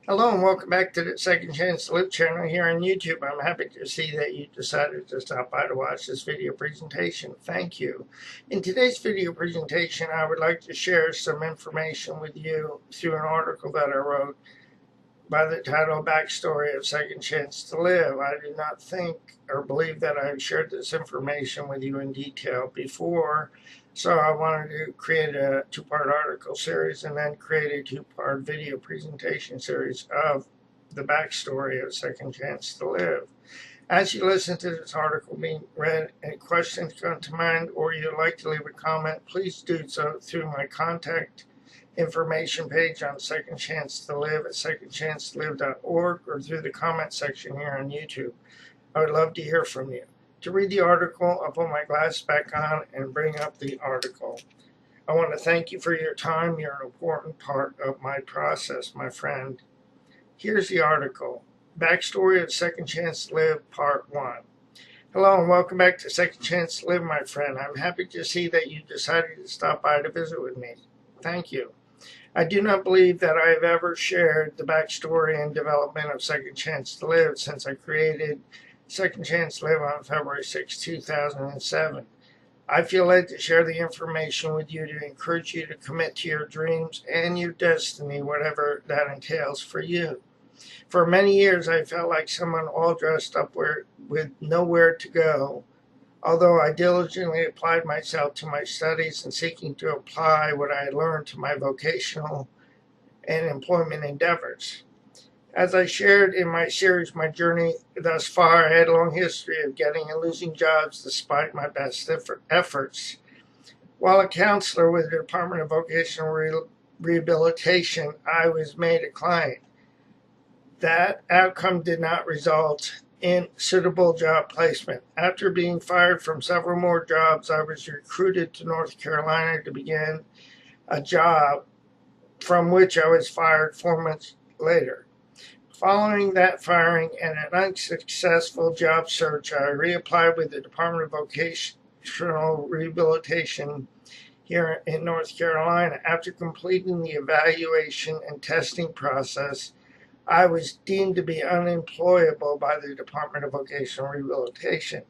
Hello and welcome back to the Second Chance to Live channel here on YouTube. I'm happy to see that you decided to stop by to watch this video presentation. Thank you. In today's video presentation, I would like to share some information with you through an article that I wrote by the title Backstory of Second Chance to Live. I do not think or believe that I've shared this information with you in detail before, so I wanted to create a two-part article series and then create a two-part video presentation series of the backstory of Second Chance to Live. As you listen to this article being read and questions come to mind, or you'd like to leave a comment, please do so through my contact information page on Second Chance to Live at secondchancetolive.org or through the comment section here on YouTube. I would love to hear from you. To read the article, I'll put my glasses back on and bring up the article. I want to thank you for your time. You're an important part of my process, my friend. Here's the article. Backstory of Second Chance to Live, Part 1. Hello and welcome back to Second Chance to Live, my friend. I'm happy to see that you decided to stop by to visit with me. Thank you. I do not believe that I have ever shared the backstory and development of Second Chance to Live since I created Second Chance to Live on February 6, 2007. I feel led to share the information with you to encourage you to commit to your dreams and your destiny, whatever that entails for you. For many years, I felt like someone all dressed up with nowhere to go. Although I diligently applied myself to my studies and seeking to apply what I had learned to my vocational and employment endeavors. As I shared in my series, my journey thus far, I had a long history of getting and losing jobs despite my best efforts. While a counselor with the Department of Vocational Rehabilitation, I was made a client. That outcome did not result in suitable job placement. After being fired from several more jobs, I was recruited to North Carolina to begin a job from which I was fired 4 months later. Following that firing and an unsuccessful job search, I reapplied with the Department of Vocational Rehabilitation here in North Carolina. After completing the evaluation and testing process, I was deemed to be unemployable by the Department of Vocational Rehabilitation.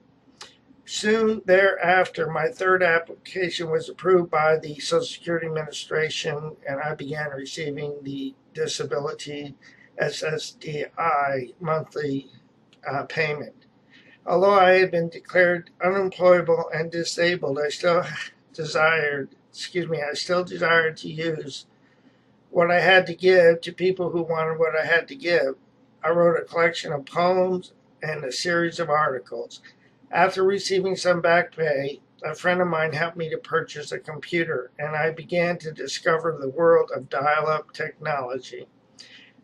Soon thereafter, my third application was approved by the Social Security Administration, and I began receiving the disability SSDI monthly payment. Although I had been declared unemployable and disabled, I still desired to use what I had to give to people who wanted what I had to give. I wrote a collection of poems and a series of articles. After receiving some back pay, a friend of mine helped me to purchase a computer, and I began to discover the world of dial-up technology.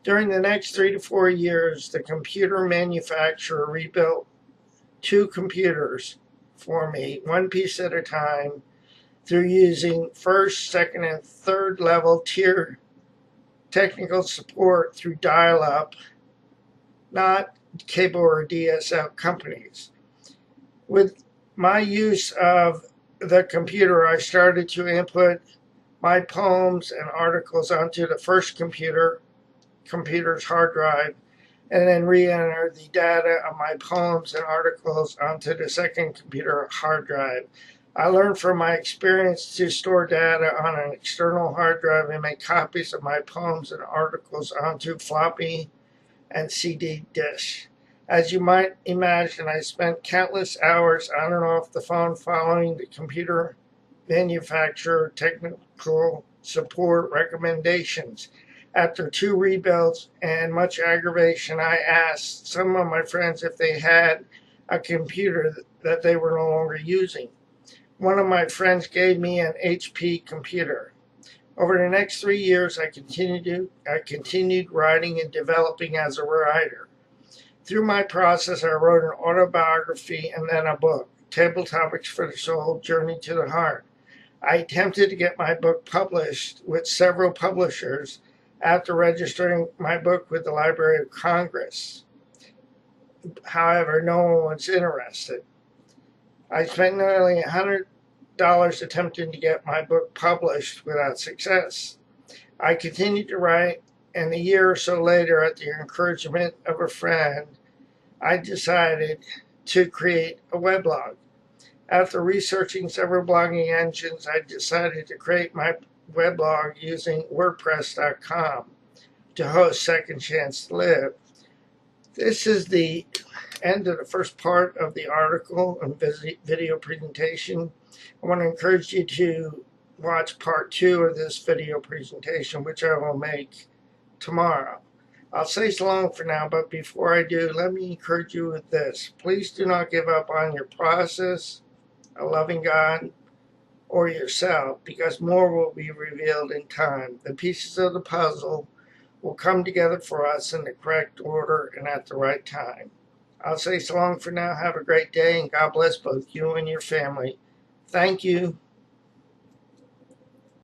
During the next 3 to 4 years, the computer manufacturer rebuilt 2 computers for me, one piece at a time, through using first, second, and third level tier technical support through dial-up, not cable or DSL companies. With my use of the computer, I started to input my poems and articles onto the first computer's hard drive, and then re-enter the data of my poems and articles onto the second computer hard drive. I learned from my experience to store data on an external hard drive and make copies of my poems and articles onto floppy and CD disks. As you might imagine, I spent countless hours on and off the phone following the computer manufacturer technical support recommendations. After 2 rebuilds and much aggravation, I asked some of my friends if they had a computer that they were no longer using. One of my friends gave me an HP computer. Over the next 3 years, I continued writing and developing as a writer. Through my process, I wrote an autobiography and then a book, Table Topics for the Soul, Journey to the Heart. I attempted to get my book published with several publishers after registering my book with the Library of Congress. However, no one was interested. I spent nearly $100 attempting to get my book published without success. I continued to write and a year or so later, at the encouragement of a friend, I decided to create a weblog. After researching several blogging engines, I decided to create my weblog using WordPress.com to host Second Chance to Live. This is the end of the first part of the article and video presentation. I want to encourage you to watch part 2 of this video presentation, which I will make tomorrow. I'll say so long for now, but before I do, let me encourage you with this. Please do not give up on your process, a loving God, or yourself, because more will be revealed in time. The pieces of the puzzle will come together for us in the correct order and at the right time. I'll say so long for now. Have a great day, and God bless both you and your family. Thank you.